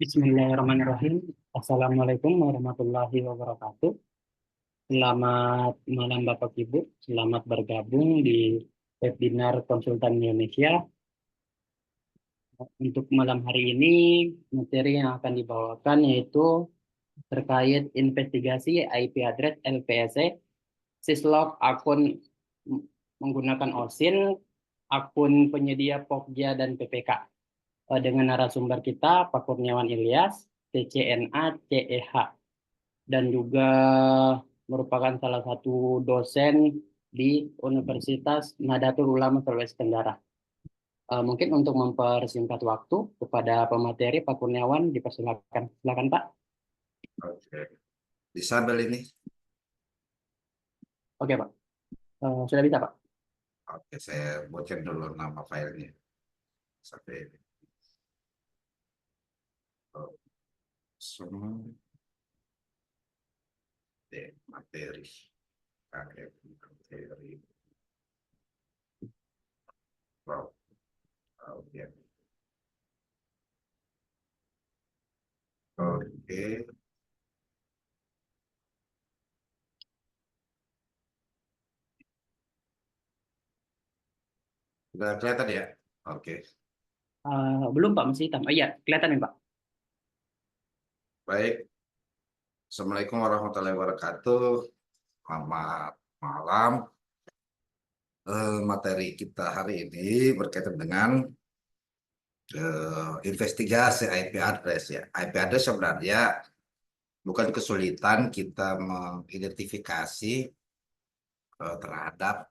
Bismillahirrahmanirrahim. Assalamualaikum warahmatullahi wabarakatuh. Selamat malam Bapak Ibu. Selamat bergabung di webinar Konsultan Indonesia. Untuk malam hari ini, materi yang akan dibawakan yaitu terkait investigasi IP address LPSE, syslog akun menggunakan OSINT, akun penyedia Pokja dan PPK. Dengan narasumber kita Pak Kurniawan Ilyas, TCNA, CEH, dan juga merupakan salah satu dosen di Universitas Nahdlatul Ulama Sulawesi Tenggara. Mungkin untuk mempersingkat waktu kepada pemateri Pak Kurniawan dipersilakan. Silakan Pak. Oke, disabel ini. Oke Pak. Sudah bisa Pak. Oke, saya bocor dulu nama filenya. Sampai ini. Oh, semua materi. Materi. Wow. Oke. Oke. Sudah kelihatan ya? Oke. Belum Pak, masih hitam. Iya, kelihatan nih Pak. Baik. Assalamualaikum warahmatullahi wabarakatuh. Selamat malam. Materi kita hari ini berkaitan dengan investigasi IP address ya. IP address sebenarnya bukan kesulitan kita mengidentifikasi terhadap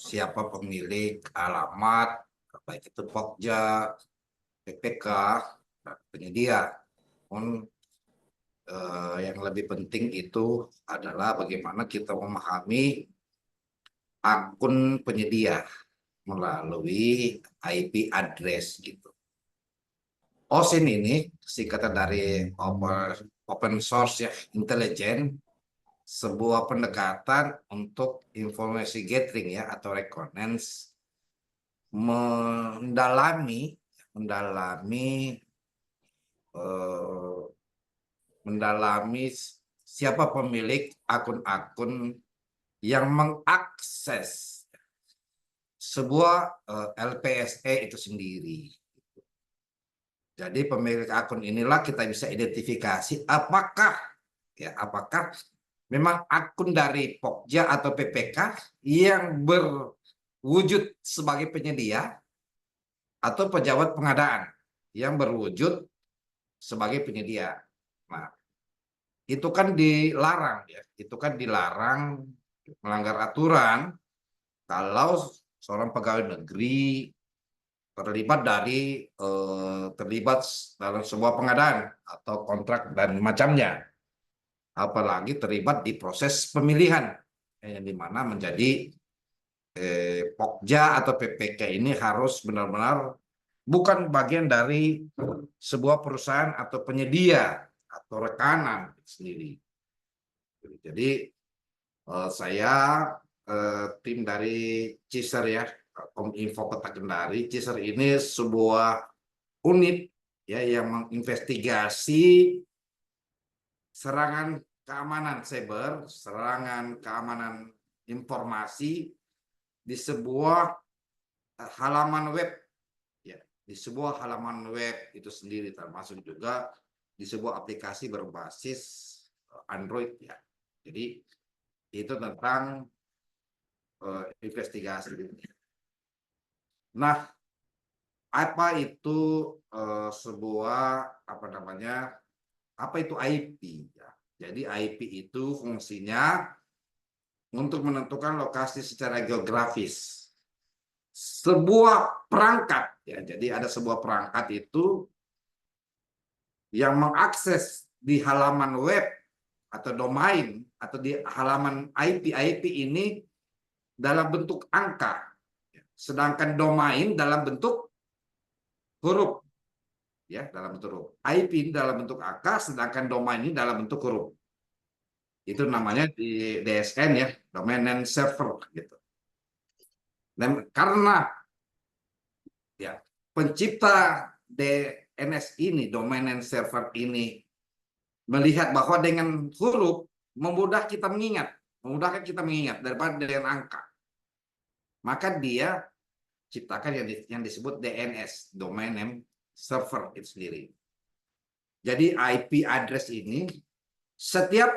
siapa pemilik alamat, baik itu Pokja, PPK, dan penyedia. Namun yang lebih penting itu adalah bagaimana kita memahami akun penyedia melalui IP address gitu. OSINT ini singkatan dari open source ya, intelijen, sebuah pendekatan untuk informasi gathering ya atau reconnaissance, mendalami siapa pemilik akun-akun yang mengakses sebuah LPSE itu sendiri. Jadi pemilik akun inilah kita bisa identifikasi apakah memang akun dari Pokja atau PPK yang berwujud sebagai penyedia atau pejabat pengadaan yang berwujud sebagai penyedia. Nah, itu kan dilarang ya, itu kan dilarang melanggar aturan kalau seorang pegawai negeri terlibat dalam sebuah pengadaan atau kontrak dan macamnya, apalagi terlibat di proses pemilihan yang dimana menjadi Pokja atau PPK ini harus benar-benar bukan bagian dari sebuah perusahaan atau penyedia atau rekanan sendiri. Jadi saya tim dari CISER ya, Kominfo Kota Kendari. CISER ini sebuah unit ya yang menginvestigasi serangan keamanan cyber, serangan keamanan informasi di sebuah halaman web ya, di sebuah halaman web itu sendiri, termasuk juga di sebuah aplikasi berbasis Android ya. Jadi itu tentang investigasi. Nah, apa itu apa itu IP ya? Jadi IP itu fungsinya untuk menentukan lokasi secara geografis sebuah perangkat ya. Jadi ada sebuah perangkat itu yang mengakses di halaman web atau domain atau di halaman IP ini dalam bentuk angka, sedangkan domain dalam bentuk huruf ya, dalam bentuk huruf. IP ini dalam bentuk angka, sedangkan domain ini dalam bentuk huruf. Itu namanya di DSN ya, domain name server gitu. Dan karena ya pencipta DNS ini, domain name server ini, melihat bahwa dengan huruf memudahkan kita mengingat daripada dengan angka. Maka dia ciptakan yang disebut DNS, domain name server itu sendiri. Jadi IP address ini setiap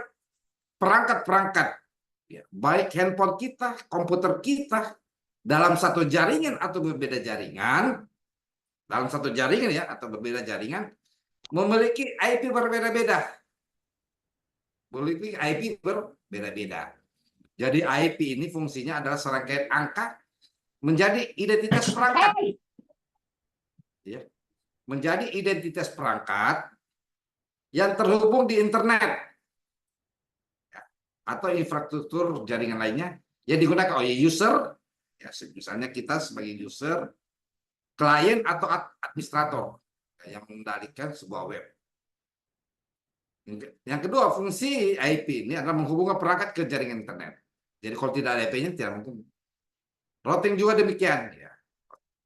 perangkat-perangkat, ya, baik handphone kita, komputer kita, dalam satu jaringan atau berbeda jaringan, memiliki IP berbeda-beda. Jadi IP ini fungsinya adalah serangkaian angka menjadi identitas perangkat. Ya. Menjadi identitas perangkat yang terhubung di internet atau infrastruktur jaringan lainnya yang digunakan oleh user, ya, misalnya kita sebagai user, klien atau administrator yang mengendalikan sebuah web. Yang kedua, fungsi IP ini adalah menghubungkan perangkat ke jaringan internet. Jadi kalau tidak ada IP-nya tidak mungkin. Routing juga demikian, ya.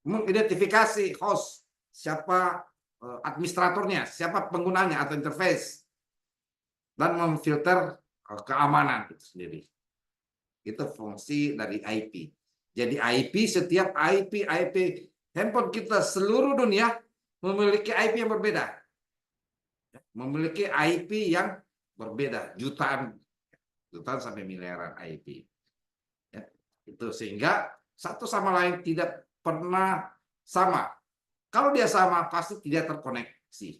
Mengidentifikasi host, siapa administratornya, siapa penggunanya atau interface, dan memfilter keamanan itu sendiri. Itu fungsi dari IP. Jadi setiap IP handphone kita seluruh dunia memiliki IP yang berbeda. Memiliki IP yang berbeda, jutaan sampai miliaran IP. Ya, itu sehingga satu sama lain tidak pernah sama. Kalau dia sama, pasti tidak terkoneksi.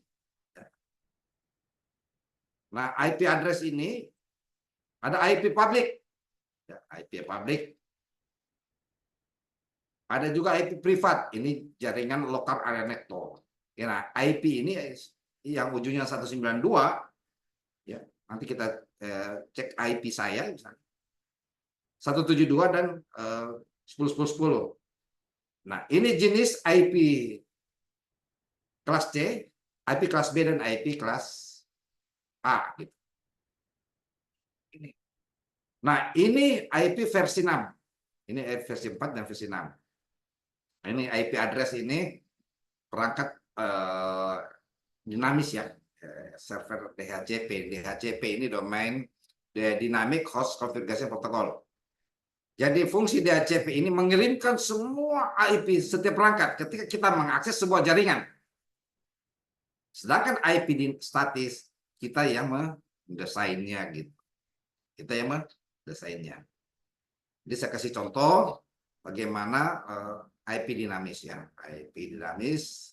Nah, IP address ini ada IP public. Ya, IP public. Ada juga IP privat. Ini jaringan local area network. Ya, nah, IP ini yang ujungnya 192, ya, nanti kita cek IP saya misalnya 172 dan 10.10.10. Nah, ini jenis IP kelas C, IP kelas B, dan IP kelas A. Gitu. Nah, ini IP versi 6. Ini versi 4 dan versi 6. Nah, ini IP address ini perangkat dinamis, ya, server DHCP. DHCP ini domain dynamic host configuration protocol. Jadi fungsi DHCP ini mengirimkan semua IP setiap perangkat ketika kita mengakses sebuah jaringan. Sedangkan IP statis kita yang mendesainnya, gitu. Kita yang mendesainnya. Jadi saya kasih contoh bagaimana IP dinamis, ya. IP dinamis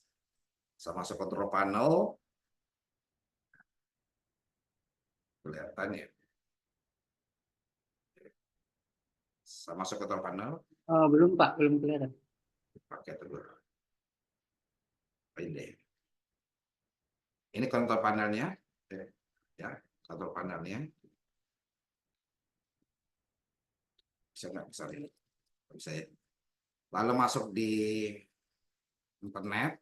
sama masuk control panel. Kelihatan, ya. Sama masuk control panel. Belum Pak, belum kelihatan. Pakai dulu. Ini kontrol panelnya, ya, kontrol panelnya. Bisa nggak, bisa ini? Bisa, ya. Lalu masuk di internet,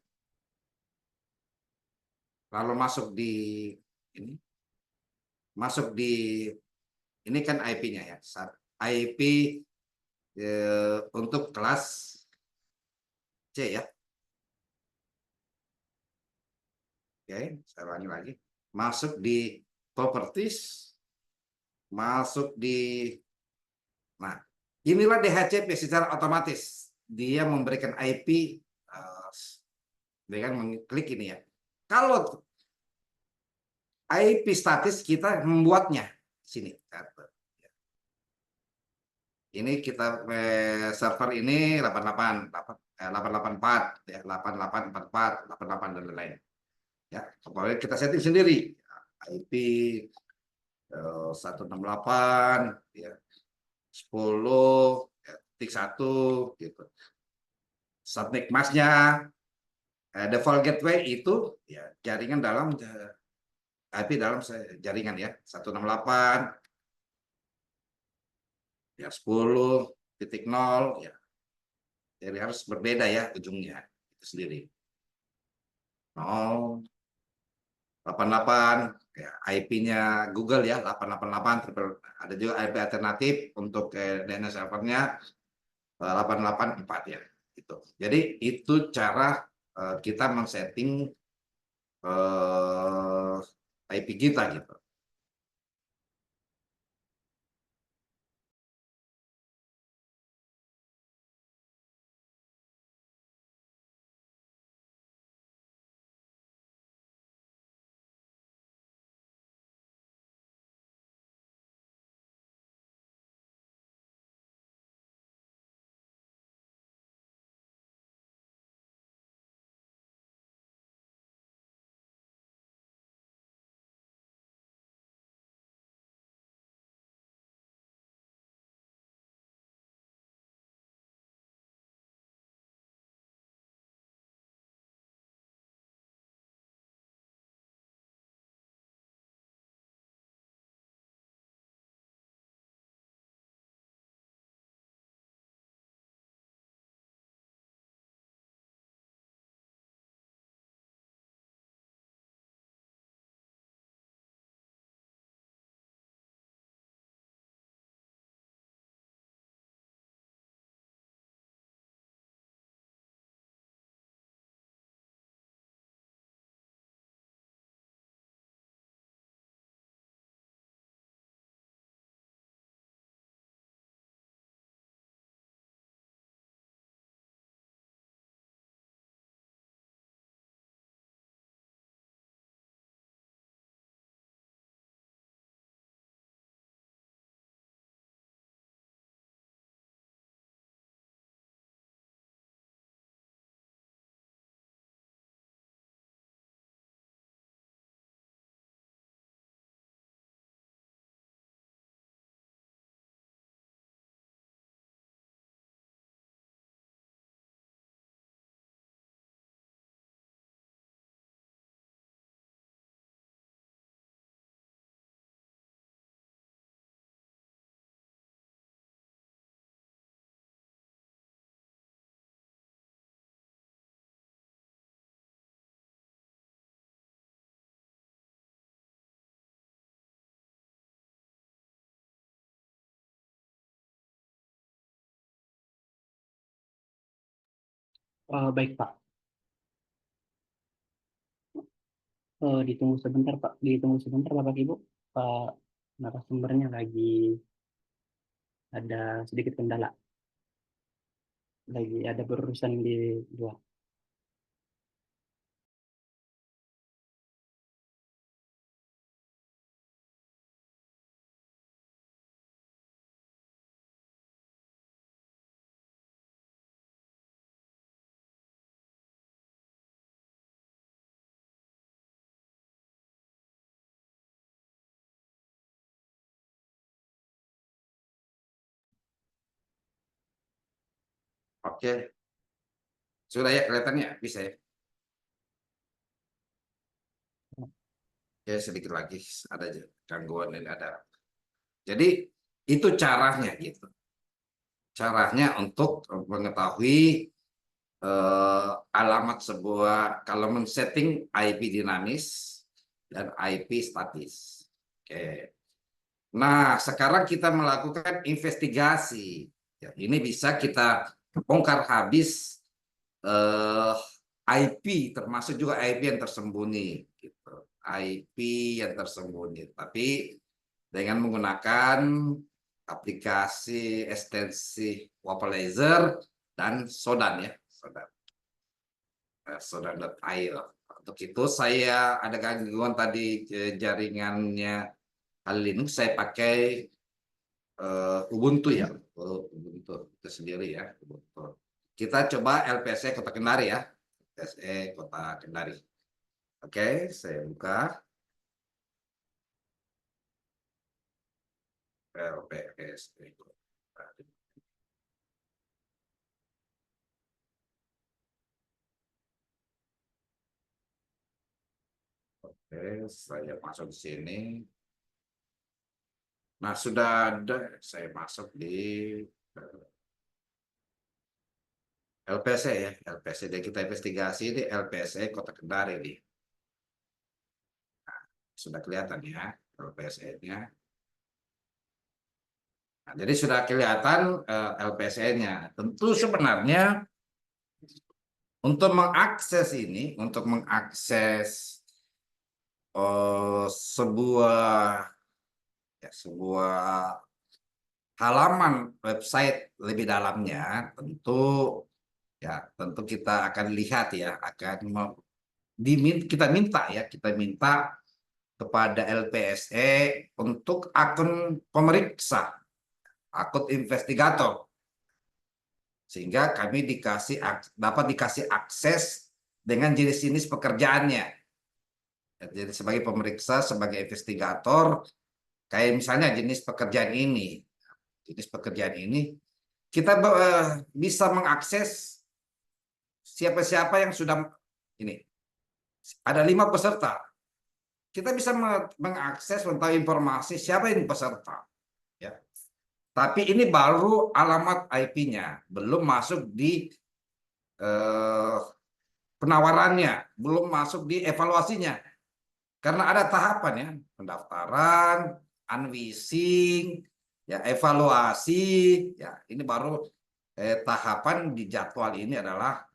lalu masuk di ini kan IP-nya, ya. IP untuk kelas C, ya. Oke, saya ulangi lagi. Masuk di properties, masuk di, nah, inilah DHCP secara otomatis. Dia memberikan IP dengan mengklik ini, ya. Kalau IP statis kita membuatnya sini. Ini kita server ini 884, ya, 8844, 88 dan lain-lain. Ya, kemudian kita setting sendiri. IP 168, ya, 10, ya, titik 1, gitu. Subnet masknya, default gateway itu, ya, jaringan dalam IP dalam jaringan, ya, 168, ya, 10.0, ya. Jadi harus berbeda, ya, ujungnya itu sendiri. 088, ya, IP-nya Google, ya, 888. Ada juga IP alternatif untuk DNS servernya 884, ya. Itu. Jadi itu cara kita men-setting IP kita gitu. Baik Pak. Ditunggu sebentar Pak. Ditunggu sebentar Bapak Ibu. Pak narasumbernya lagi ada sedikit kendala. Lagi ada berurusan di luar. Oke, sudah ya kelihatannya bisa ya. Ya sedikit lagi ada gangguan dan ada. Jadi itu caranya gitu. Caranya untuk mengetahui alamat sebuah kalau men-setting IP dinamis dan IP statis. Oke. Nah, sekarang kita melakukan investigasi. Ya, ini bisa kita bongkar habis IP, termasuk juga IP yang tersembunyi. Gitu. IP yang tersembunyi. Tapi dengan menggunakan aplikasi ekstensi Wapalaser dan Sodan ya. Sodan.io. Untuk itu saya ada gangguan tadi jaringannya Linux, saya pakai Ubuntu ya, Ubuntu itu sendiri ya, Ubuntu. Kita coba LPSE Kota Kendari ya, LPSE Kota Kendari. Oke, saya buka LPSE Kota Kendari. Oke, saya masuk di sini. Nah, sudah ada, saya masuk di LPSE ya, LPSE. Dan kita investigasi di LPSE Kota Kendari nih. Sudah kelihatan ya LPSE-nya. Nah, jadi sudah kelihatan LPSE-nya. Tentu sebenarnya untuk mengakses ini, untuk mengakses sebuah halaman website lebih dalamnya, tentu kita akan lihat ya, kita minta kepada LPSE untuk akun pemeriksa, akun investigator, sehingga kami dapat dikasih akses dengan jenis-jenis pekerjaannya. Jadi sebagai pemeriksa, sebagai investigator, kayak misalnya jenis pekerjaan ini, kita bisa mengakses siapa-siapa yang sudah ini. Ada 5 peserta. Kita bisa mengakses tentang informasi siapa ini peserta. Ya. Tapi ini baru alamat IP-nya, belum masuk di penawarannya, belum masuk di evaluasinya. Karena ada tahapan ya, pendaftaran, unwishing, ya evaluasi, ya ini baru tahapan di jadwal ini adalah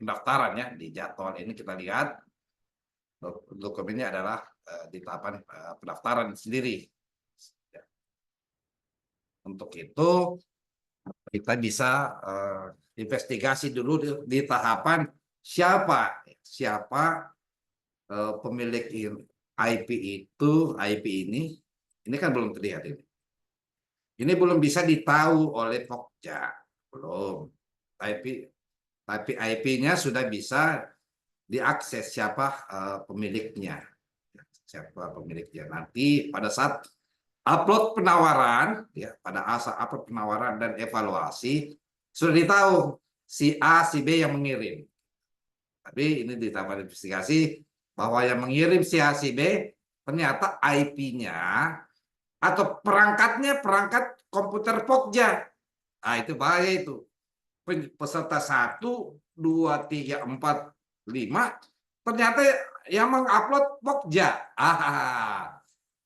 pendaftaran ya. Di jadwal ini kita lihat dokumennya adalah di tahapan pendaftaran sendiri. Ya. Untuk itu kita bisa investigasi dulu di tahapan siapa pemilik IP ini kan belum terlihat ini. Ini belum bisa ditahu oleh Pokja, belum. Tapi IP-nya sudah bisa diakses siapa pemiliknya. Nanti pada saat upload penawaran, ya pada asal upload penawaran dan evaluasi sudah ditahu si A, si B yang mengirim. Tapi ini di tahap investigasi bahwa yang mengirim si A, si B ternyata IP-nya atau perangkat komputer Pokja. Nah, itu bahaya itu. Peserta 1, 2, 3, 4, 5 ternyata yang mengupload Pokja.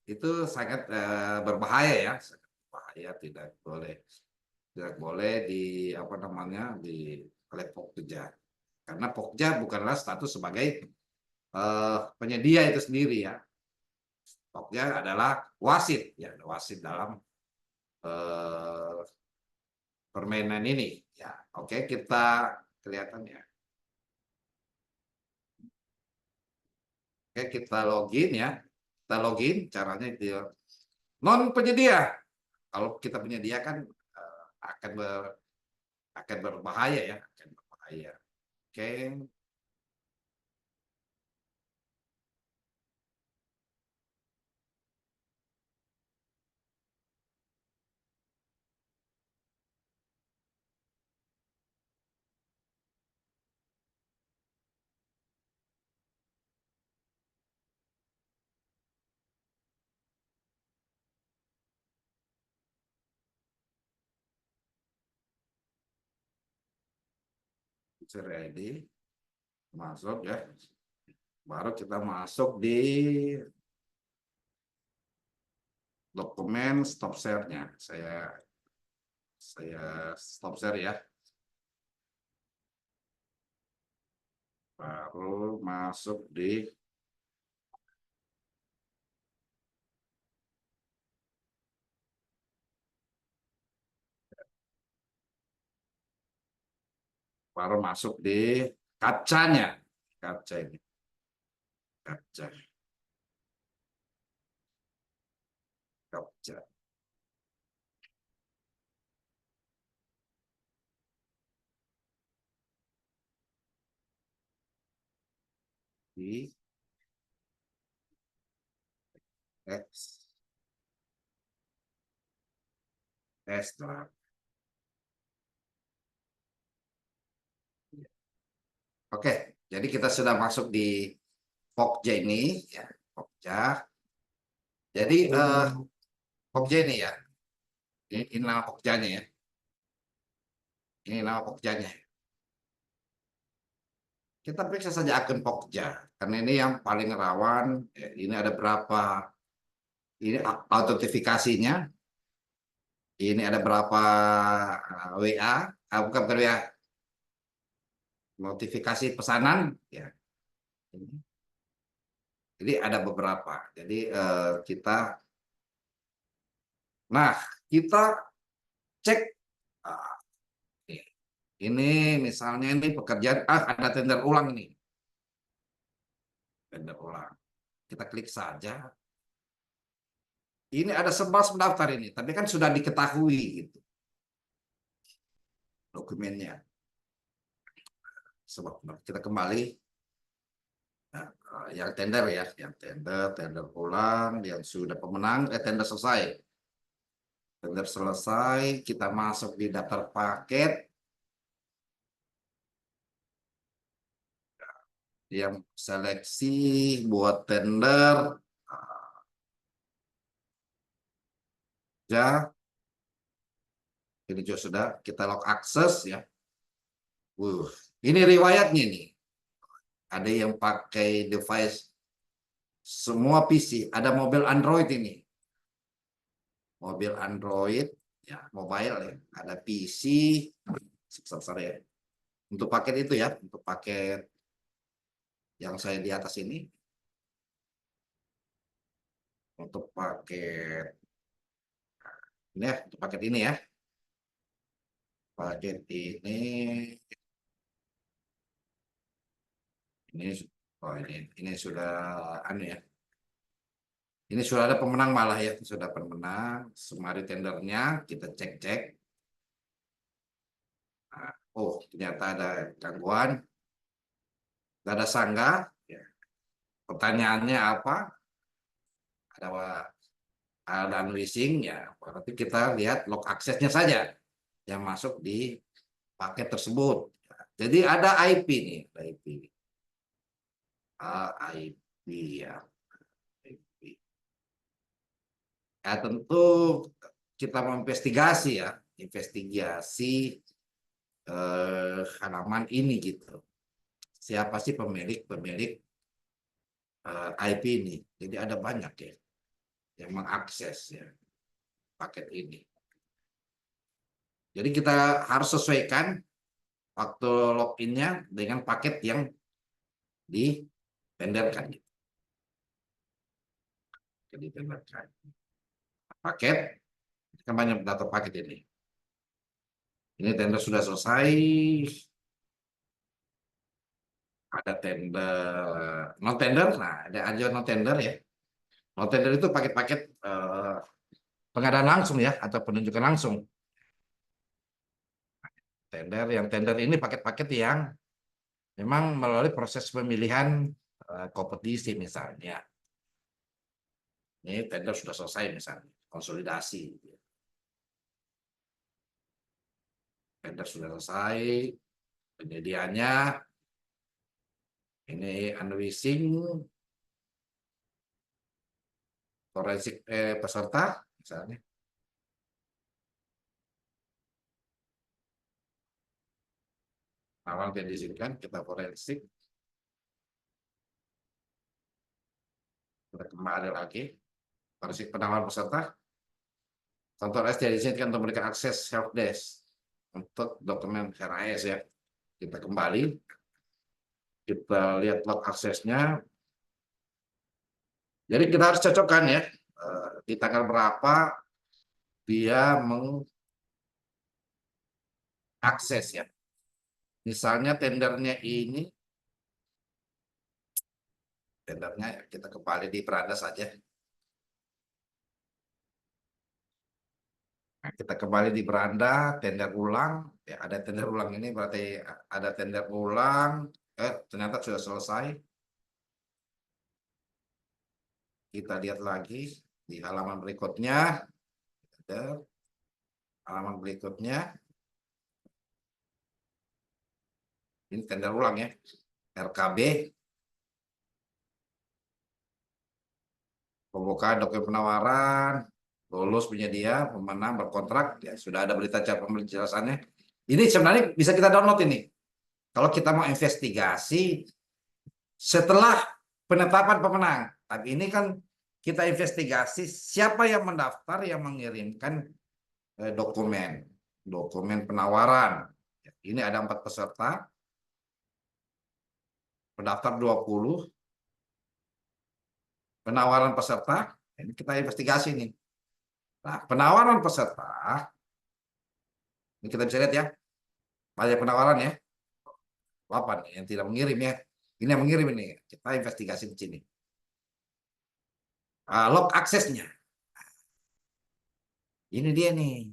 Itu sangat berbahaya ya. Sangat bahaya, tidak boleh di oleh Pokja. Karena Pokja bukanlah status sebagai penyedia itu sendiri ya. Pokja adalah wasit ya, wasit dalam permainan ini ya. Oke, kita kelihatan ya. Oke, kita login ya. Kita login, caranya itu non penyedia. Kalau kita penyedia kan akan berbahaya ya, akan berbahaya. Oke. Ready, masuk ya. Baru kita masuk di dokumen stop share-nya. Saya stop share ya. Baru masuk di kacanya. Kaca ini. Kaca. Di X. Oke, jadi kita sudah masuk di Pokja ini ya, Pokja. Jadi Pokja ini ya. Ini nama Pokjanya ya. Ini nama Pokjanya. Kita periksa saja akun Pokja karena ini yang paling rawan. Ini ada berapa? Ini autentifikasinya. Ini ada berapa WA? Bukan WA. Notifikasi pesanan ya. Jadi ada beberapa. Jadi kita cek. ah, ini misalnya ini pekerjaan, ada tender ulang nih. Tender ulang. Kita klik saja. Ini ada 11 pendaftar ini, tapi kan sudah diketahui gitu dokumennya. Sebab kita kembali. Nah, yang tender ya, yang tender ulang, yang sudah pemenang, tender selesai. Tender selesai, kita masuk di daftar paket. Yang seleksi buat tender, ya, ini juga sudah kita log akses ya. Ini riwayatnya nih. Ada yang pakai device semua PC, ada mobil Android ini. Mobil Android, ya, mobile ya, ada PC, sebesar ya. Untuk paket itu ya, untuk paket yang saya di atas ini, untuk paket ini ya, untuk paket ini ya, paket ini, oh ini sudah anu ya, ini sudah ada pemenang malah ya, sudah pemenang, summary tendernya kita cek-cek. Oh ternyata ada gangguan, tidak ada sanggah. Ya. Pertanyaannya apa? Ada unleashing ya, berarti kita lihat log aksesnya saja yang masuk di paket tersebut. Jadi ada IP nih, IP. IP ya. IP. Ya tentu kita menginvestigasi ya, investigasi halaman ini gitu. Siapa sih pemilik IP ini? Jadi ada banyak ya yang mengakses ya paket ini. Jadi kita harus sesuaikan waktu loginnya dengan paket yang ditenderkan. Jadi tenderkan paket, kan banyak data paket ini. Ini tender sudah selesai. Ada tender non tender, nah ada aja non tender ya. Non tender itu paket-paket pengadaan langsung ya atau penunjukan langsung. Yang tender ini paket-paket yang memang melalui proses pemilihan kompetisi misalnya. Ini tender sudah selesai misalnya, konsolidasi. Tender sudah selesai, penyediaannya, ini unleashing, forensik peserta misalnya. Awal yang diizinkan, kita forensik. Kita kembali lagi. Forensik penawaran peserta. Kantor S diizinkan untuk memberikan akses helpdesk untuk dokumen RAS ya. Kita kembali. Kita lihat log aksesnya. Jadi kita harus cocokkan ya. Di tanggal berapa dia mengakses ya. Misalnya tendernya ini, tendernya kita kembali di beranda saja. Nah, kita kembali di beranda, tender ulang, ya ada tender ulang ini berarti ada tender ulang, ternyata sudah selesai. Kita lihat lagi di halaman berikutnya, halaman berikutnya, ini tender ulang ya, RKB, pembukaan dokumen penawaran, lulus penyedia, pemenang berkontrak, ya sudah ada berita acara penjelasannya. Ini sebenarnya bisa kita download ini. Kalau kita mau investigasi setelah penetapan pemenang. Tapi ini kan kita investigasi siapa yang mendaftar, yang mengirimkan dokumen penawaran. Ini ada 4 peserta, pendaftar 20. penawaran peserta, ini kita investigasi nih. Nah, penawaran peserta, ini kita bisa lihat ya, banyak penawaran ya, 8 yang tidak mengirim ya. Ini yang mengirim ini, kita investigasi di sini. Log aksesnya, ini dia nih,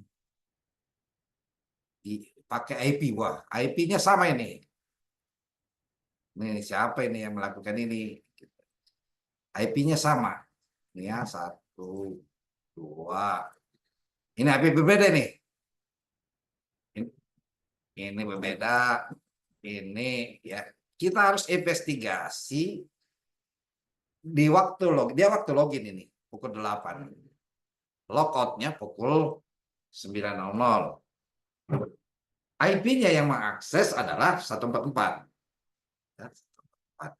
pakai IP, wah IP-nya sama ini. Nih siapa ini yang melakukan ini? IP-nya sama, ini ya 1, 2. Ini IP berbeda nih. Ini berbeda, ini ya. Kita harus investigasi di waktu login ini pukul 8. Logoutnya pukul 9.00. IP-nya yang mengakses adalah 144. Ya, 144.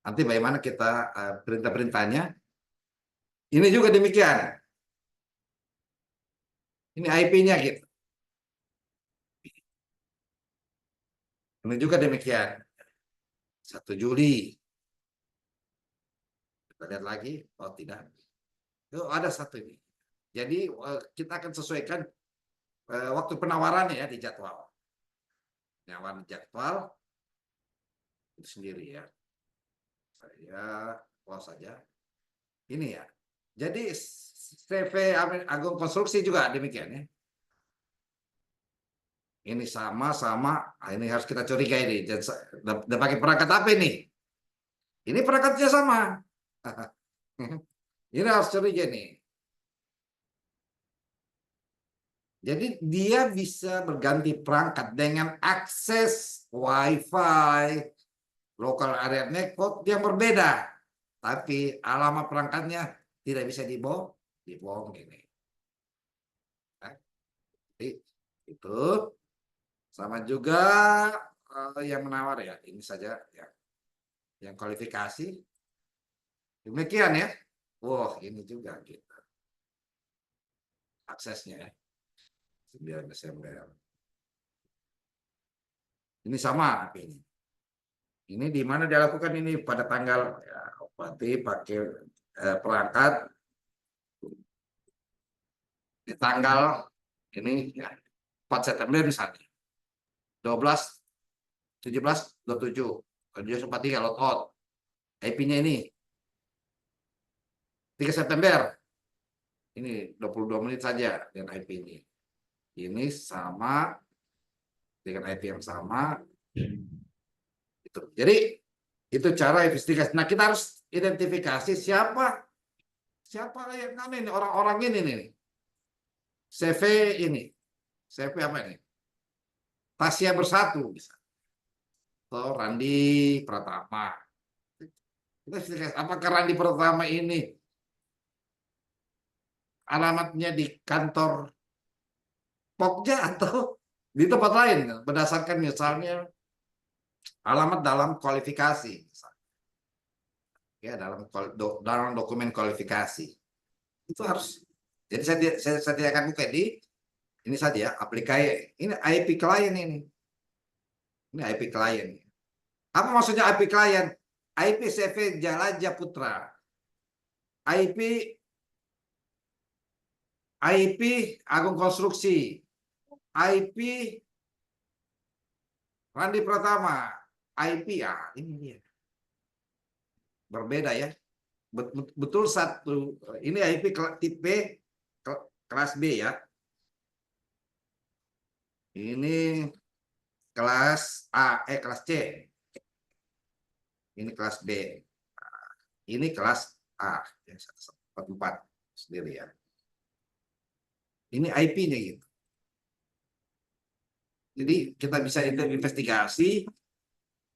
Nanti bagaimana kita perintah-perintahnya. Ini juga demikian. Ini IP-nya gitu. Ini juga demikian. 1 Juli. Kita lihat lagi. Oh tidak. Oh, ada satu ini. Jadi kita akan sesuaikan waktu penawarannya ya di jadwal. Penawaran jadwal itu sendiri ya. Saya close saja. Ini ya. Jadi CV Agung Konstruksi juga demikian ya. Ini sama-sama, ini harus kita curiga ini. Dan pakai perangkat apa ini? Ini perangkatnya sama. Ini harus curiga nih. Jadi dia bisa berganti perangkat dengan akses Wi-Fi, local area network yang berbeda. Tapi alamat perangkatnya tidak bisa dibohong ini. Jadi itu sama juga yang menawar ya. Ini saja ya. Yang kualifikasi. Demikian ya. Wah, ini juga gitu. Aksesnya ya. 9 Desember. Ini sama ini. Ini di mana dia lakukan ini pada tanggal ya, berarti pakai perangkat di tanggal ini ya, 4 September misalnya. 12 17 27. Dia sempat 3 logout. IP-nya ini 3 September. Ini 22 menit saja dengan IP ini. Ini sama dengan IP yang sama. Itu. Jadi itu cara investigasi. Nah, kita harus identifikasi siapa yang ini orang-orang ini nih. CV ini. CV apa ini? Tasya Bersatu bisa. Atau Randi Pratama. Kita investigasi apakah Randi Pratama ini alamatnya di kantor Pokja atau di tempat lain berdasarkan misalnya alamat dalam kualifikasi ya dalam dokumen kualifikasi itu harus. Jadi saya tidak akan buka di ini saja aplikasi ini IP klien ini IP klien. Apa maksudnya IP klien? IP CV Jalaja Putra, IP Agung Konstruksi, IP Randi Pratama, IP ya ini dia. Berbeda ya. Betul satu. Ini IP tipe kelas B ya. Ini kelas A, kelas C. Ini kelas B. Ini kelas A, 144 sendiri ya. Ini IP-nya gitu. Jadi kita bisa investigasi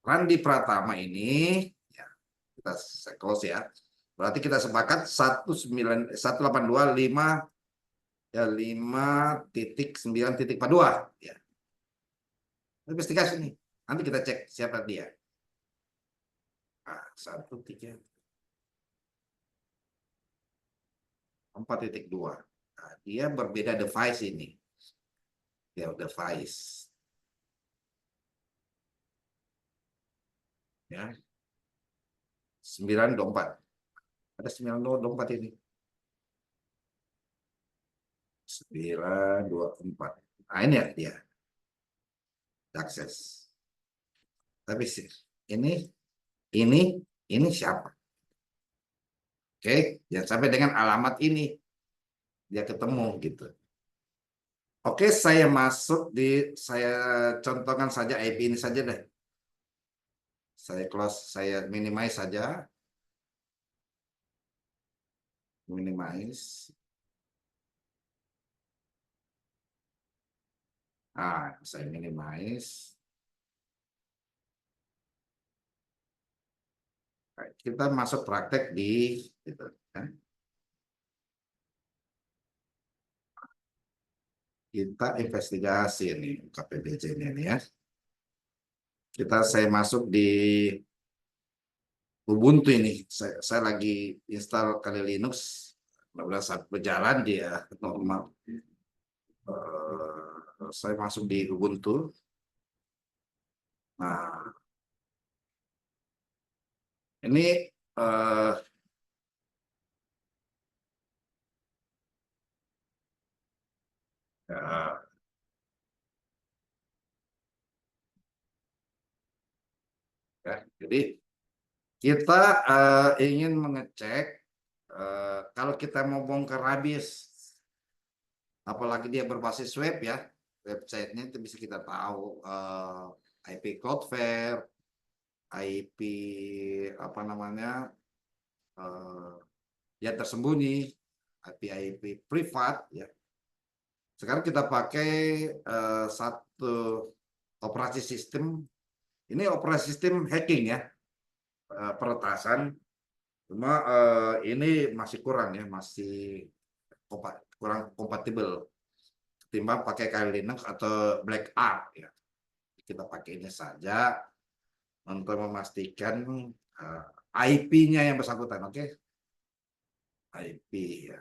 Randi Pratama ini, ya, kita close ya. Berarti kita sepakat 182.5 ya 5.9.42 ya. Investigasi nih. Nanti kita cek siapa dia. 1.3 4.2. Nah, dia berbeda device ini. Ya, device. Ya. 9.24. Ada 924 ini. 924. Nah, ini ya dia. Akses. Tapi sih, ini, ini, ini siapa? Oke, jangan sampai dengan alamat ini dia ketemu gitu. Oke, saya masuk di, saya contohkan saja IP ini saja deh. Saya close, saya minimize saja. Minimize. Ah, saya minimize. Kita masuk praktek di gitu, kan? Kita investigasi nih KPBJ ini ya. Saya masuk di Ubuntu ini. Saya lagi install kali Linux. Mudah-mudahan saat berjalan dia normal. Saya masuk di Ubuntu. Nah, ini ya, ya, jadi kita ingin mengecek kalau kita mau bongkar habis, apalagi dia berbasis web ya, websitenya itu bisa kita tahu IP Cloudflare, IP apa namanya yang tersembunyi, IP privat ya. Sekarang kita pakai satu operasi sistem. Ini operasi sistem hacking ya, peretasan. Cuma ini masih kurang ya, masih kurang kompatibel ketimbang pakai Kali Linux atau Black Art ya. Kita pakai ini saja untuk memastikan IP-nya yang bersangkutan, oke? IP ya.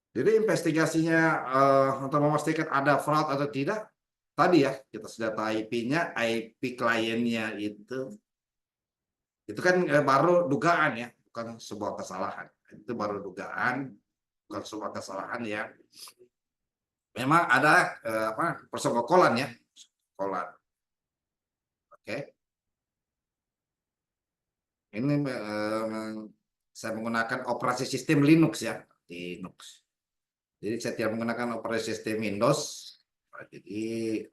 Jadi investigasinya untuk memastikan ada fraud atau tidak, tadi ya kita sudah tahu IP-nya, IP kliennya itu kan baru dugaan ya, bukan sebuah kesalahan. Itu baru dugaan, bukan sebuah kesalahan ya. Memang ada persekongkolan ya, persekongkolan. Oke. Ini saya menggunakan operasi sistem Linux ya, Linux. Jadi saya tidak menggunakan operasi sistem Windows. Jadi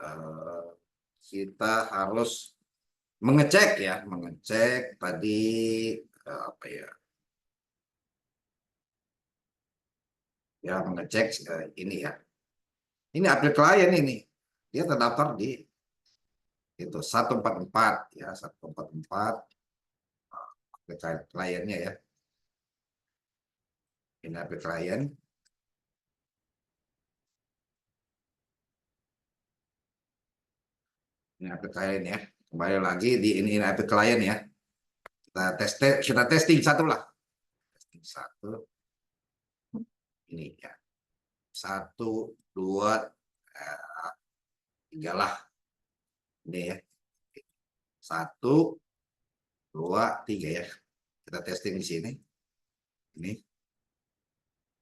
kita harus mengecek ya, mengecek tadi apa ya? Ya mengecek ini ya. Ini update klien ini. Dia terdaftar di itu 144 ya, 144 kliennya ya. Ini update klien. Ini update klien ya. Kembali lagi di ini update klien ya. Kita testing satu lah. Testing satu. Ini ya. 1, 2, 3 lah. Ini ya. 1, 2, 3 ya. Kita testing di sini. Ini.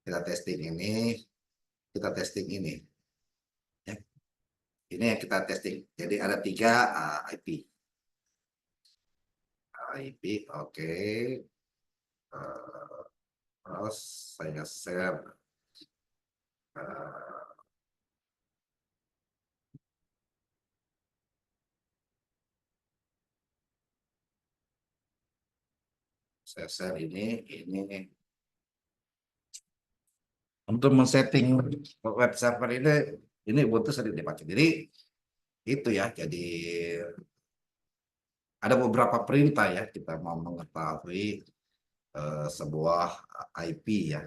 Kita testing ini. Kita testing ini. Ya. Ini yang kita testing. Jadi ada 3 IP. IP, oke. Terus saya share. Saya share ini untuk men-setting web server ini Ubuntu sering dipakai. Jadi itu ya, jadi ada beberapa perintah ya kita mau mengetahui sebuah IP ya.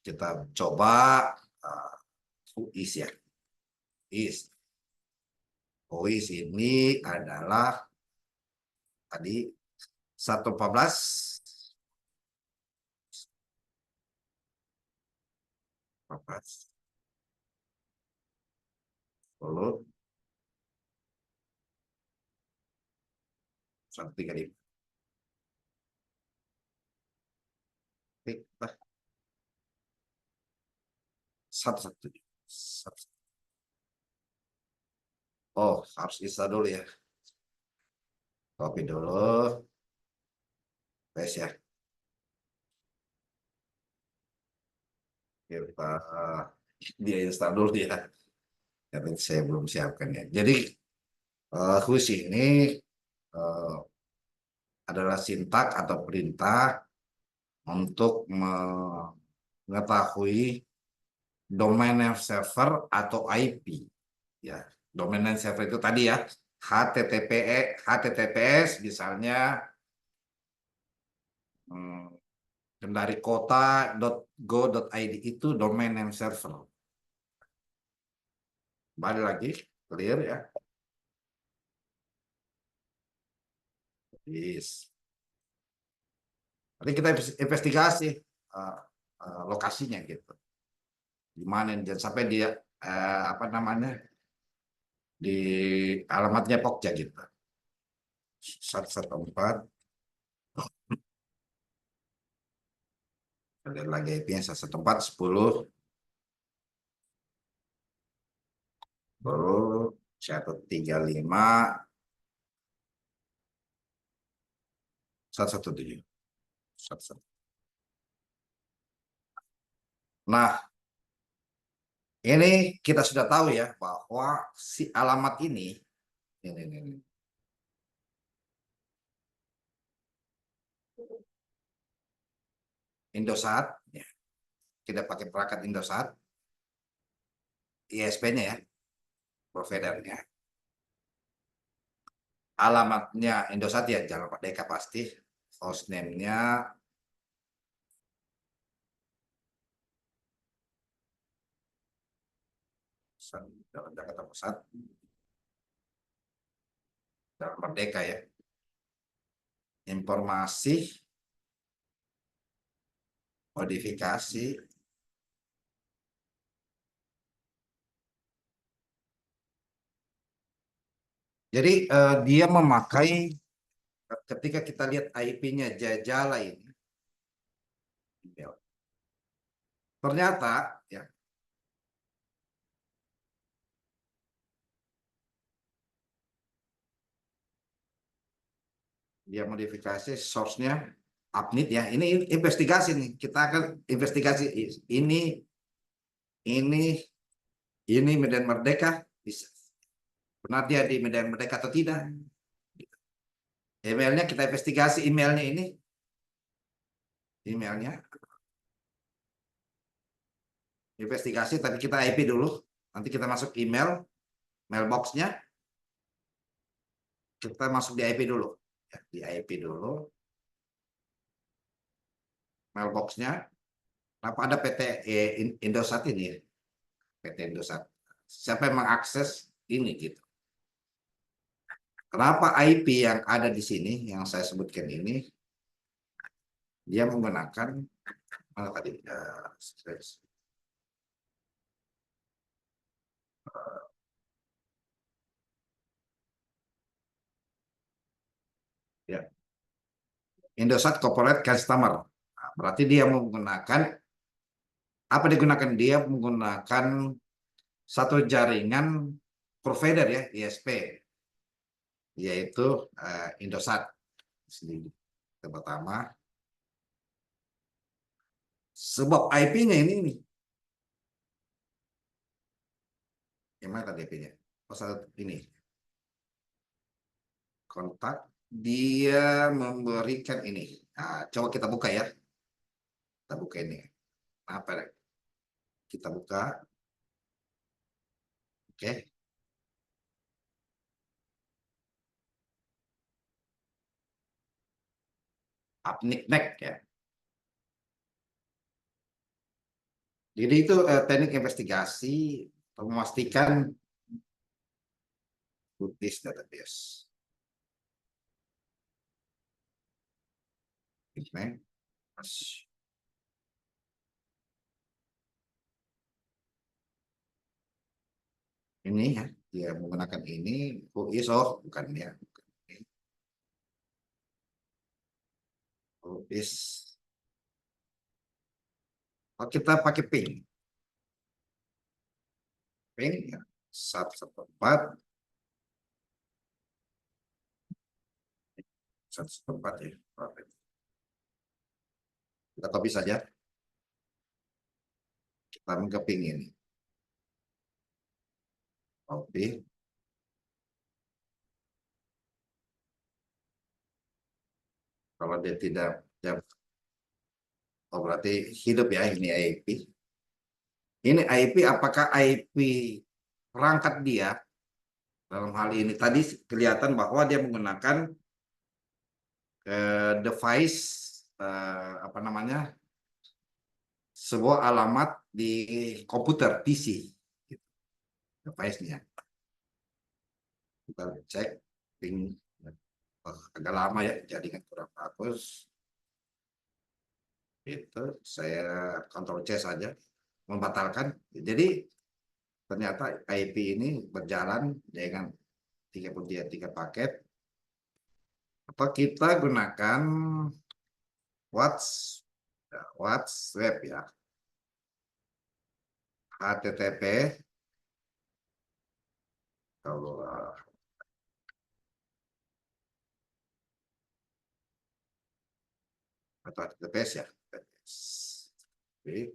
Kita coba UIS ya. UIS. UIS ini adalah tadi 114 14 10 135. Klik, satu satu. Oh, harus install dulu ya. Copy dulu, paste ya. Kita dia install dulu ya. Tapi saya belum siapkan ya. Jadi khusus ini eh, adalah sintak atau perintah untuk mengetahui domain name server atau IP. Ya, domain name server itu tadi ya, HTTPS misalnya kendarikota.go.id itu domain name server. Balik lagi, clear ya. Yes. Nanti kita investigasi lokasinya gitu. Di mana, jangan sampai dia apa namanya di alamatnya Pokja gitu. 114. Lihat lagi IP-nya 114 10 baru 135 117. Nah, ini kita sudah tahu ya bahwa si alamat ini. Indosat, ya. Kita pakai perangkat Indosat, ISP-nya ya, providernya. Alamatnya Indosat ya, Jalan Merdeka pasti. Hostname-nya Jakarta Pusat, Jalan Merdeka ya. Informasi modifikasi jadi dia memakai ketika kita lihat IP-nya Jajala ini ternyata ya dia modifikasi source-nya Upnit ya. Ini investigasi nih. Kita akan investigasi ini Medan Merdeka bisa. Benar dia di Medan Merdeka atau tidak? Emailnya kita investigasi emailnya ini. Emailnya investigasi tapi kita IP dulu. Nanti kita masuk email mailbox-nya. Kita masuk di IP dulu. Ya, di IP dulu. Mailbox-nya. Kenapa ada PT Indosat ini ya? PT Indosat. Siapa yang mengakses ini gitu. Kenapa IP yang ada di sini yang saya sebutkan ini dia menggunakan mana tadi ya Indosat Corporate Customer. Nah, berarti dia menggunakan apa digunakan dia menggunakan satu jaringan provider ya ISP yaitu Indosat sendiri. Pertama sebab IP-nya ini nih. Yang mana tadi IP-nya? Oh, ini. Kontak dia memberikan ini. Nah, coba kita buka ya. Kita buka ini. Apa ya? Kita buka. Oke. Upniknek ya. Jadi itu teknik investigasi untuk memastikan Buddhist database. Upniknek. Ini ya, dia menggunakan ini, oh bukan ya, is, oh, kita pakai ping ya, 114, 114 ya, kita copy saja, kita ke ping ini, copy, kalau dia tidak, ya, oh berarti hidup ya, ini IP. Ini IP, apakah IP perangkat dia? Dalam hal ini tadi kelihatan bahwa dia menggunakan device, apa namanya, sebuah alamat di komputer PC, gitu, device-nya. Kita cek ping, agak lama ya, jaringan kurang bagus. Itu saya Ctrl C saja, membatalkan. Jadi ternyata IP ini berjalan dengan 33 paket. Atau kita gunakan WhatsApp ya, HTTP, kalau atau HTTPS ya. Jadi,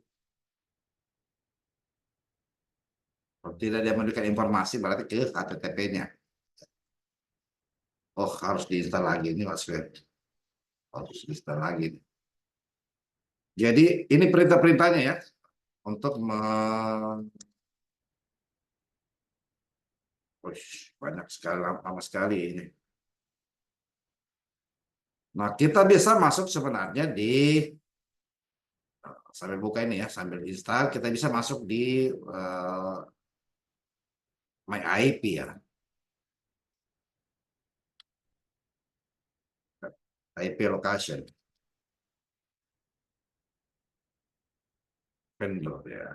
kalau tidak dia memberikan informasi berarti ke HTTP-nya. Oh, harus diinstal lagi ini WhatsApp. Harus diinstal lagi. Jadi ini perintah-perintahnya ya untuk banyak sekali, lama sekali ini. Nah, kita bisa masuk sebenarnya di, sambil buka ini ya, sambil install, kita bisa masuk di My IP ya. IP location. Vendor ya.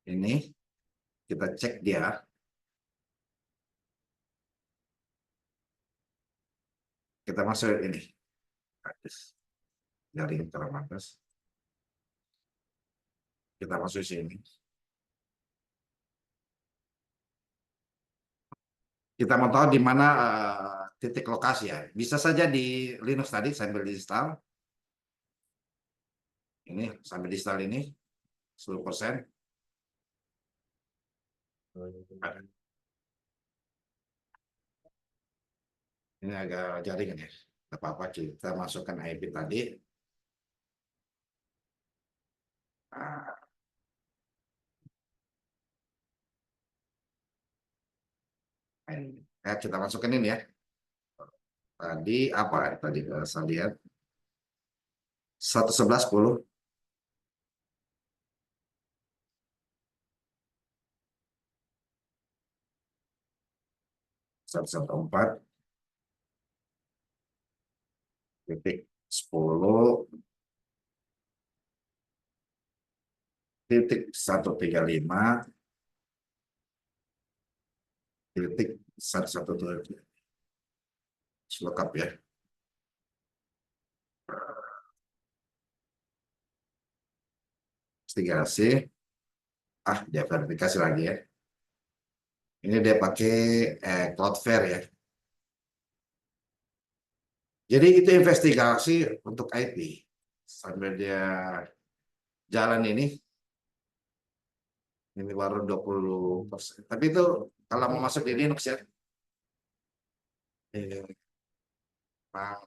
Ini kita cek dia. Kita masuk ini. Jaring terbatas. Kita masuk sini. Kita mau tahu di mana titik lokasi ya. Bisa saja di Linux tadi sambil install. Ini sambil install ini 10%. Ini agak jaringan ya. Tidak apa-apa, kita masukkan IP tadi. Nah, kita masukkan ini ya. Tadi apa? Tadi saya lihat 111.10. 114 titik 10 titik 135 titik 112 lengkap ya. Investigasi. Dia verifikasi lagi ya. Ini dia pakai Cloudflare ya. Jadi itu investigasi untuk IP. Sambil dia jalan ini baru 20%. Tapi itu kalau mau masuk di Linux ya,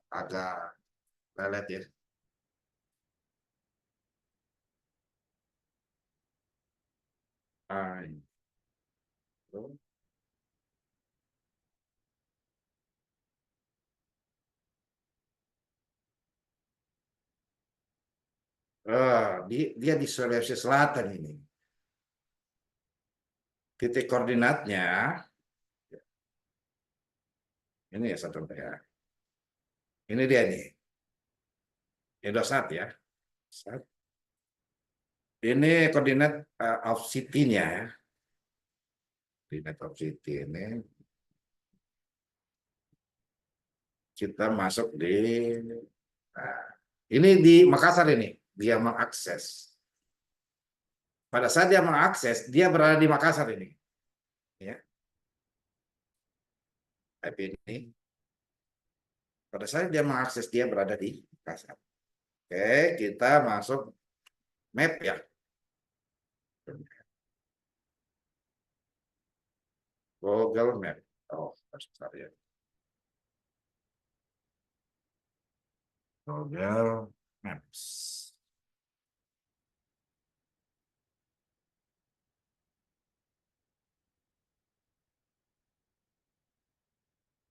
agak lelet ya. Itu. Dia di Sulawesi Selatan ini. Titik koordinatnya ini ya, satu ya. Ini dia nih. Indosat ya. Ini koordinat of city-nya ya. Koordinat of city ini kita masuk di nah, ini di Makassar ini dia mengakses. Pada saat dia mengakses, dia berada di Makassar ini. Ya, IP ini. Pada saat dia mengakses, dia berada di Makassar. Oke, kita masuk map ya. Google Map. Oh, sebentar ya. Google Maps.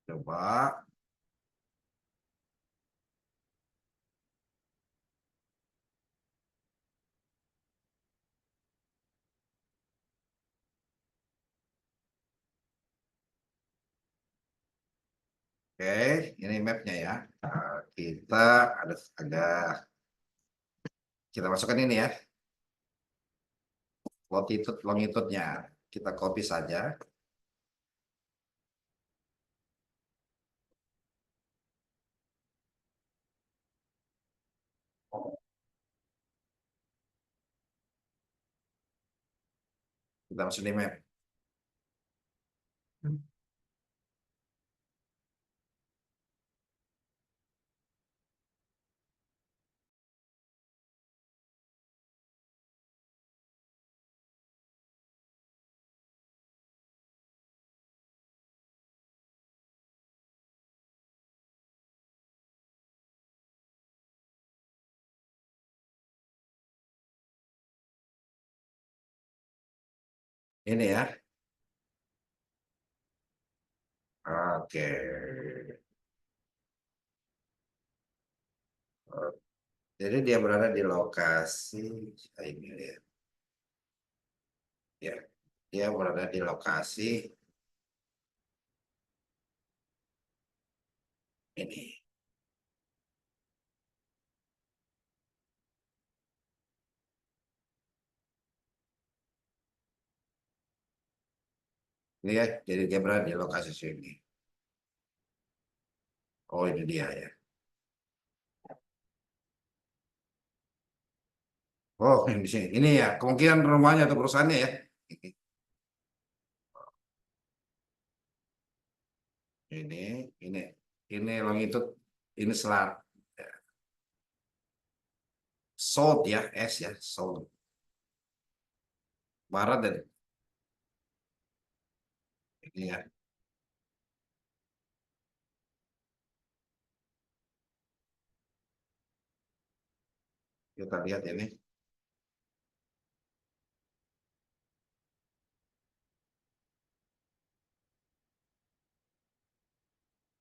Coba. Oke, ini mapnya ya. Kita ada kita masukkan ini ya. Longitude-nya. Kita copy saja. Kita masuk di map. Ini ya. Oke. Jadi dia berada di lokasi ini ya. Ya, dia berada di lokasi ini. Ini ya, jadi dia berada di lokasi sini. Oh, ini dia ya. Oh, ini di sini. Ini ya, kemungkinan rumahnya atau perusahaannya ya. Ini, ini, ini longitude, ini selat. South ya, S ya, South. Barat dan ini ya. Kita lihat ini.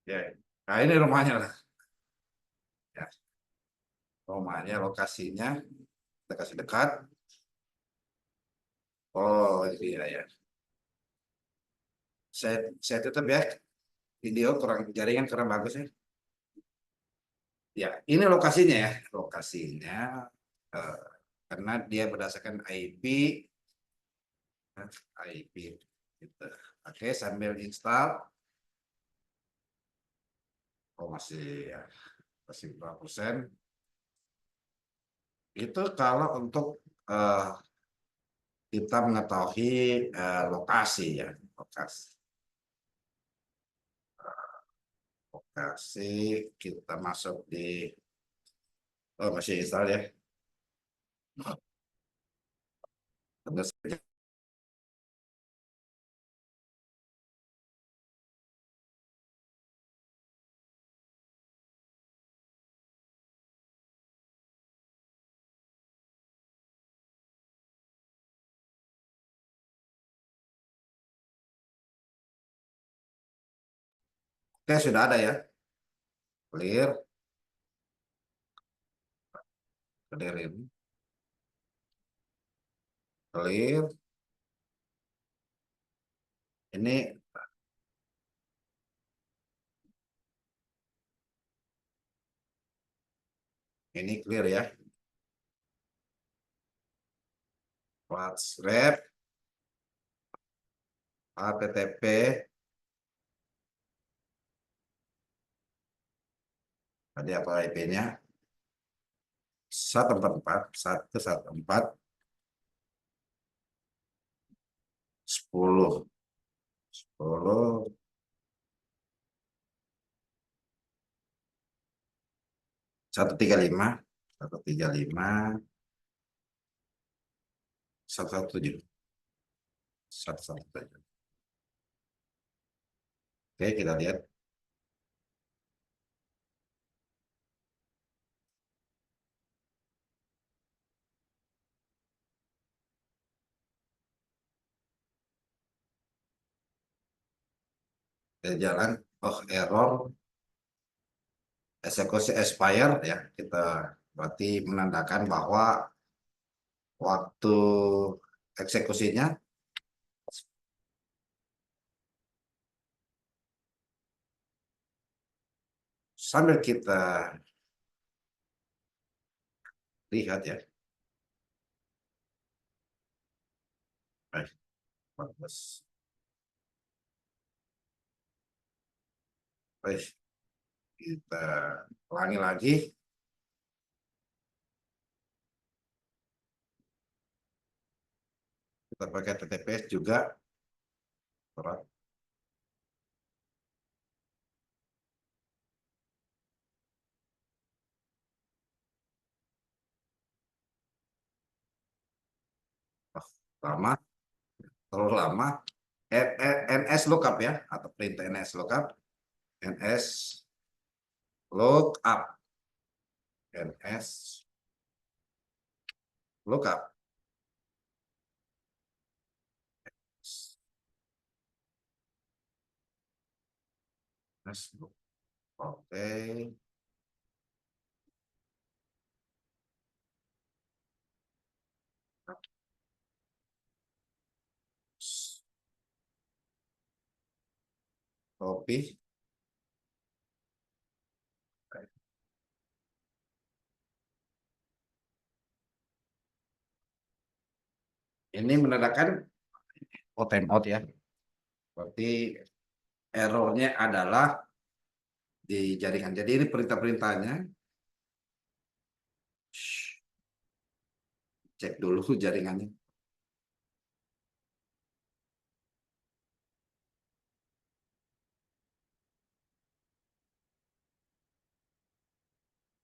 Ya. Nah, ini rumahnya lah. Ya, rumahnya, lokasinya. Kita kasih dekat. Oh, iya ya. Saya tutup ya. Video kurang jaringan kurang bagus ya. Ya, ini lokasinya ya. Lokasinya eh, karena dia berdasarkan IP, IP gitu. Oke, sambil install. Oh, masih ya, masih berapa persen? Itu kalau untuk eh, kita mengetahui lokasi ya, lokasi. Lokasi kita masuk di oh masih install ya. Terus oke sudah ada ya. Clear, clear ini, clear. Ini clear ya. WhatsApp, HTTP, tadi apa IP-nya? 144.144.10 135 135 117. Oke, kita lihat. Jalan, oh error, eksekusi expire ya. Kita berarti menandakan bahwa waktu eksekusinya sambil kita lihat ya. Baik, 14. Baik, kita ulangi lagi. Kita pakai TTPS juga. Lama, terlalu lama. NS lookup ya, atau perintah NS lookup. NS lookup. NS lookup. Oke. Copy. Ini menandakan timeout ya. Berarti errornya adalah di jaringan. Jadi ini perintah-perintahnya. Cek dulu jaringannya.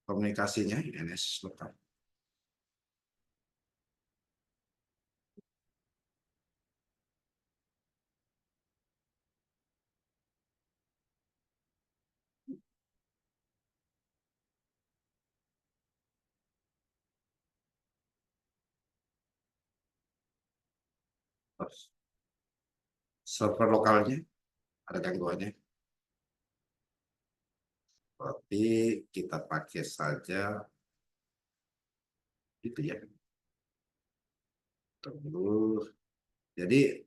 Komunikasinya NS lookup. Server lokalnya ada gangguannya. Berarti kita pakai saja itu ya. Terus jadi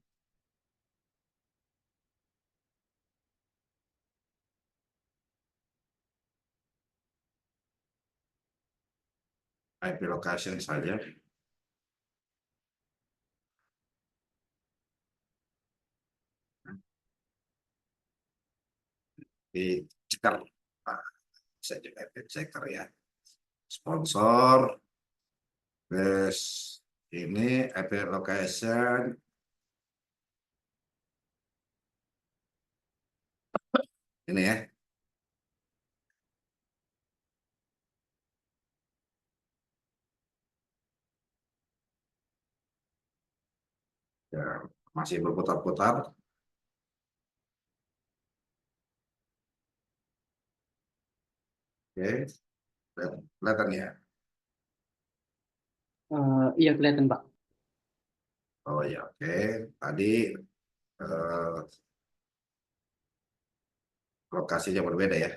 IP location saja. Di checker. Bisa juga IP checker ya. Sponsor. Terus ini IP location. Ini ya. Ya, masih berputar-putar. Oke, kelihatan ya. Iya kelihatan Pak. Oh ya, oke. Tadi eh, lokasinya berbeda ya.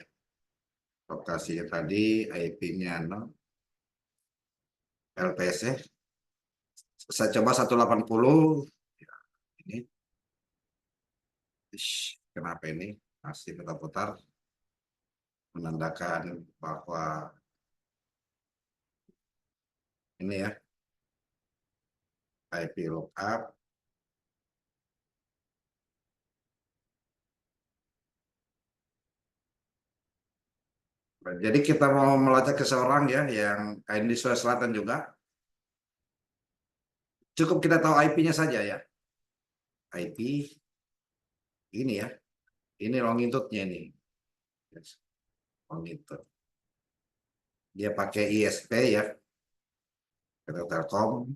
Lokasinya tadi IP-nya LPS ya. Saya coba 180. Ya, ini. Kenapa ini masih putar-putar? Menandakan bahwa ini ya IP lookup. Jadi kita mau melacak seseorang ya yang di Sulawesi Selatan juga. Cukup kita tahu IP-nya saja ya. IP ini ya. Ini longitude-nya ini. Longitude. Dia pakai ISP ya. Telkom.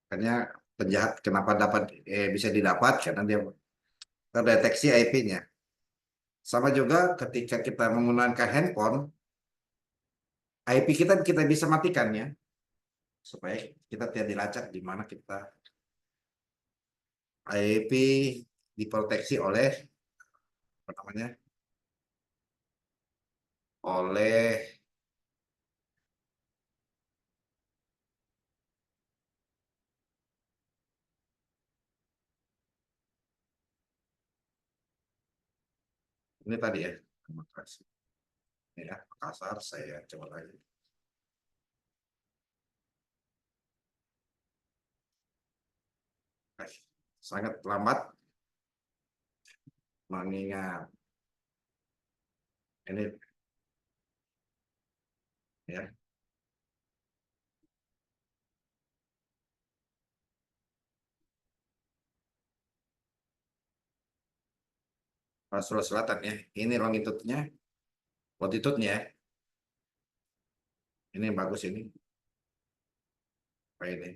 Makanya penjahat kenapa bisa didapat karena dia terdeteksi IP-nya. Sama juga ketika kita menggunakan handphone, IP kita bisa matikan ya, supaya kita tidak dilacak di mana kita. IP diproteksi oleh apa namanya? Oleh ini tadi ya. Terima kasih. Ya, Makassar saya coba lagi. Sangat lambat mengingat ini ya. Sulawesi Selatan ya. Ini longitude-nya. Ini yang bagus ini. Kayak ini.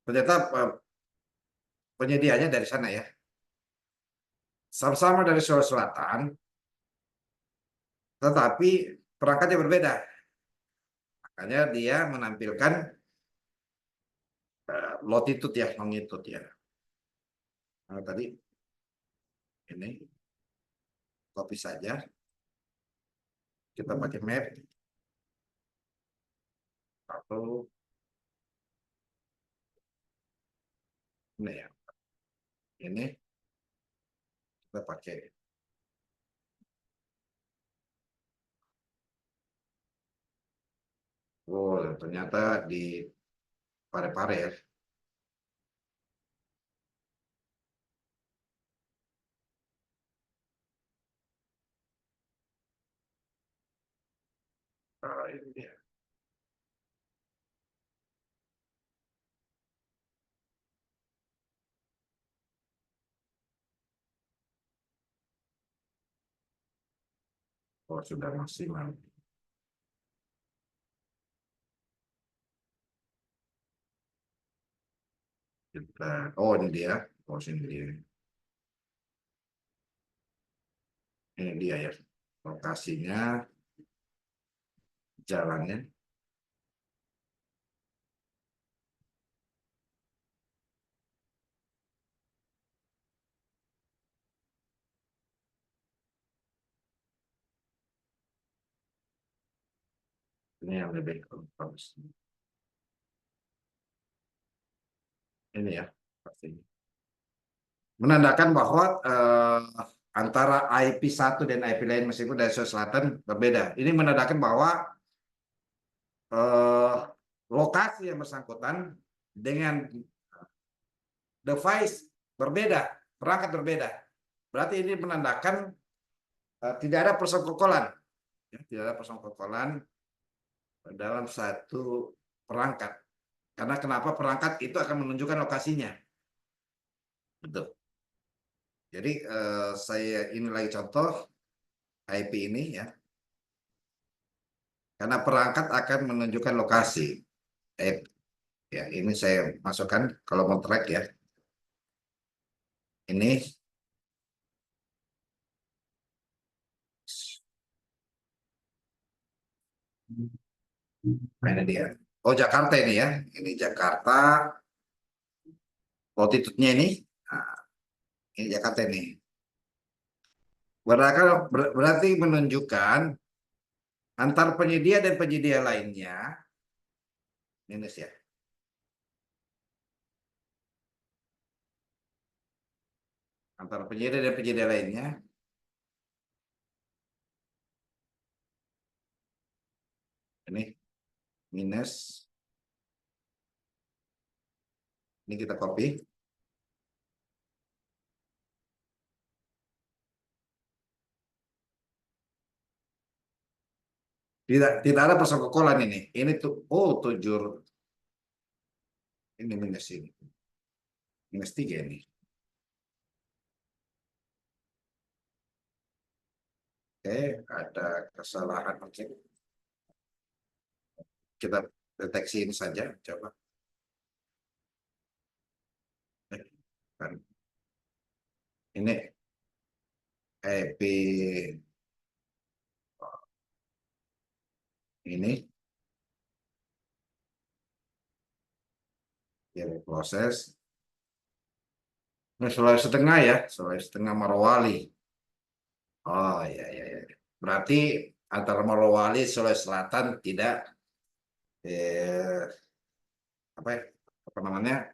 Ternyata penyediaannya dari sana ya. Sama-sama dari Sulawesi Selatan, tetapi perangkatnya berbeda. Makanya dia menampilkan longitude ya, longitude ya. Nah, tadi ini copy saja. Kita pakai map atau ini ya. Ini kita pakai. Oh, ternyata di Parepare ya. Ini dia. Oh, sudah maksimal. Oh, ini dia. Oh, sini dia. Ini dia ya. Lokasinya, jalannya. Ini yang lebih bagus. Ini ya, pastinya. Menandakan bahwa antara IP satu dan IP lain meskipun dari Sulawesi Selatan berbeda. Ini menandakan bahwa lokasi yang bersangkutan dengan device berbeda, perangkat berbeda. Berarti ini menandakan tidak ada persekongkolan, ya, tidak ada persekongkolan dalam satu perangkat. Karena kenapa perangkat itu akan menunjukkan lokasinya, betul. Jadi saya ini lagi contoh IP ini ya. Karena perangkat akan menunjukkan lokasi. Ya, ini saya masukkan kalau mau track ya. Ini ini dia. Oh, Jakarta ini ya. Ini Jakarta. Altitude-nya ini. Nah, ini Jakarta ini. Berarti menunjukkan antar penyedia dan penyedia lainnya minus ya. Antara penyedia dan penyedia lainnya ini minus. Ini kita copy. Tidak ada persekongkolan ini. Ini tuh, oh 7. Ini minus ini. Minus 3 ini. Oke, ada kesalahan. Oke. Kita deteksi ini saja, coba. Kan. Ini EP ini ya proses. Ini Sulawesi Tengah ya, Sulawesi Tengah Morowali. Oh ya ya ya. Berarti antara Morowali Sulawesi Selatan tidak apa ya, apa namanya?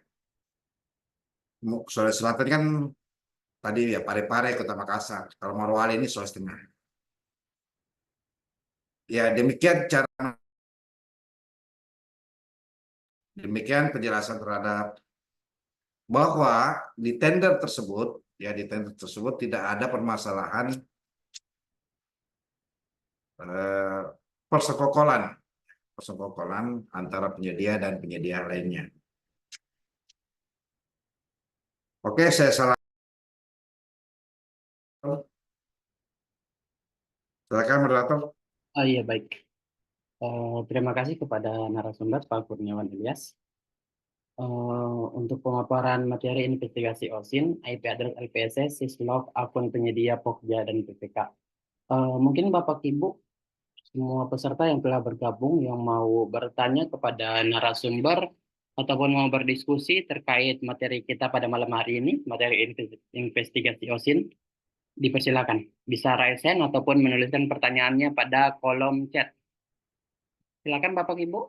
Sulawesi Selatan kan tadi ya Parepare Kota Makassar. Kalau Morowali ini Sulawesi Tengah. Ya demikian penjelasan terhadap bahwa di tender tersebut tidak ada permasalahan persekongkolan antara penyedia dan penyedia lainnya. Oke, saya salah. Silakan moderator. Oh iya, baik. Terima kasih kepada narasumber Pak Kurniawan Ilyas. Untuk pemaparan materi investigasi OSIN, IP address LPSC, Sislog, akun penyedia Pokja dan PPK. Mungkin Bapak Ibu, semua peserta yang telah bergabung, yang mau bertanya kepada narasumber, ataupun mau berdiskusi terkait materi kita pada malam hari ini, materi investigasi OSIN, dipersilakan. Bisa raise hand ataupun menuliskan pertanyaannya pada kolom chat. Silakan Bapak Ibu.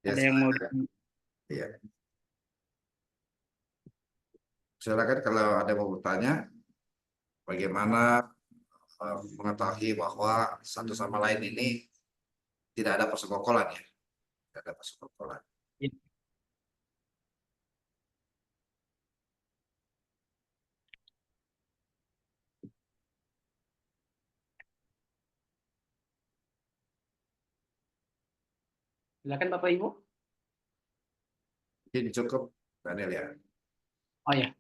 Ada yang mau Ya. Silakan kalau ada yang mau bertanya, bagaimana mengetahui bahwa satu sama lain ini tidak ada persekongkolan ya, tidak ada persekongkolan. Silakan Bapak Ibu. Mungkin cukup, Daniel ya. Oh ya.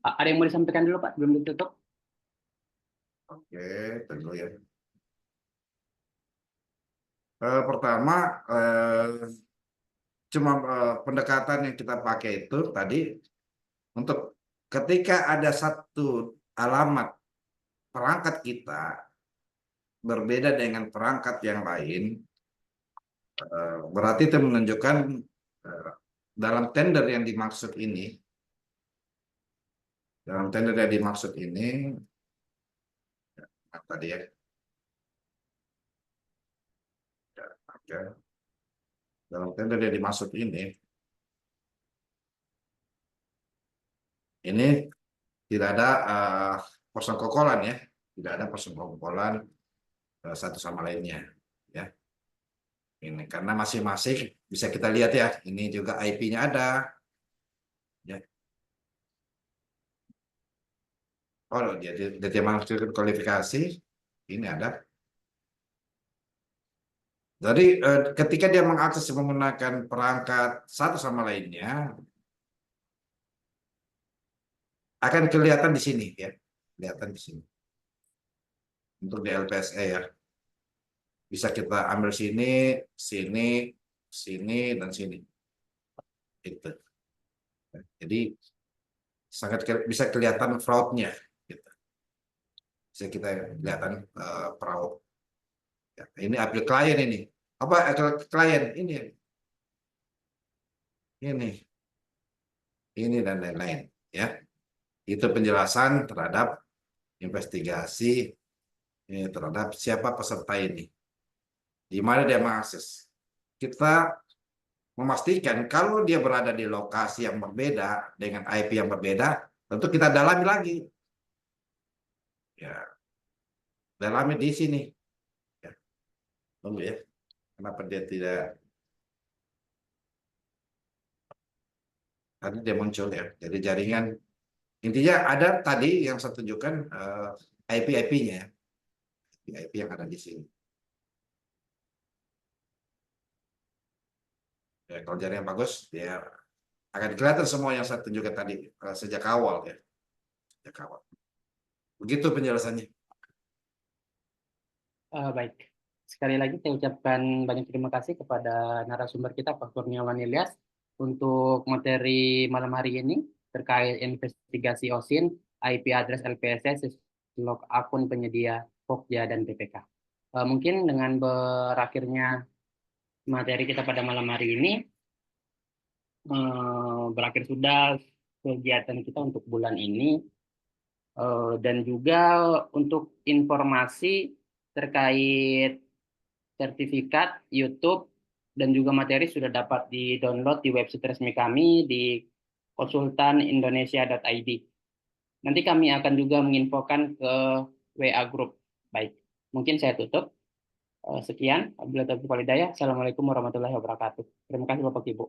Ada yang mau disampaikan dulu Pak, belum ditutup? Oke, tentu ya. Pertama, cuma pendekatan yang kita pakai itu tadi untuk ketika ada satu alamat perangkat kita berbeda dengan perangkat yang lain, berarti itu menunjukkan dalam tender yang dimaksud ini, tadi ya, dalam tender yang dimaksud ini tidak ada persekongkolan ya, tidak ada persekongkolan satu sama lainnya ya. Ini karena masing-masing bisa kita lihat ya, ini juga IP-nya ada ya. Oh, dia maksud kualifikasi ini ada. Jadi ketika dia mengakses menggunakan perangkat satu sama lainnya akan kelihatan di sini ya, kelihatan di sini. Untuk di LPSE ya. Bisa kita ambil sini, sini, sini dan sini. Gitu. Jadi sangat bisa kelihatan fraudnya gitu. Bisa kita kelihatan fraud. Ya, ini apel klien ini. Apa klien ini? Ini dan lain-lain ya. Itu penjelasan terhadap investigasi terhadap siapa peserta ini. Di mana dia mengakses. Kita memastikan kalau dia berada di lokasi yang berbeda dengan IP yang berbeda, tentu kita dalami lagi. Ya. Dalami di sini. Tunggu ya. Kenapa dia tidak? Tadi dia muncul ya. Jadi jaringan intinya ada tadi yang saya tunjukkan IP-IP-nya ya. IP yang ada di sini. Ya, kalau jaringan bagus, dia akan kelihatan semua yang saya tunjukkan tadi sejak awal ya. Sejak awal. Begitu penjelasannya. Baik, sekali lagi saya ucapkan banyak terima kasih kepada narasumber kita, Pak Kurniawan Ilyas, untuk materi malam hari ini terkait investigasi OSIN, IP address LPSS, log akun penyedia Pokja dan PPK. Mungkin dengan berakhirnya materi kita pada malam hari ini, berakhir sudah kegiatan kita untuk bulan ini. Dan juga untuk informasi terkait sertifikat YouTube dan juga materi sudah dapat di-download di website resmi kami di konsultanindonesia.id. Nanti kami akan juga menginfokan ke WA Group. Baik, mungkin saya tutup. Sekian, wabillahi taufiq wal hidayah. Assalamualaikum warahmatullahi wabarakatuh. Terima kasih Bapak Ibu.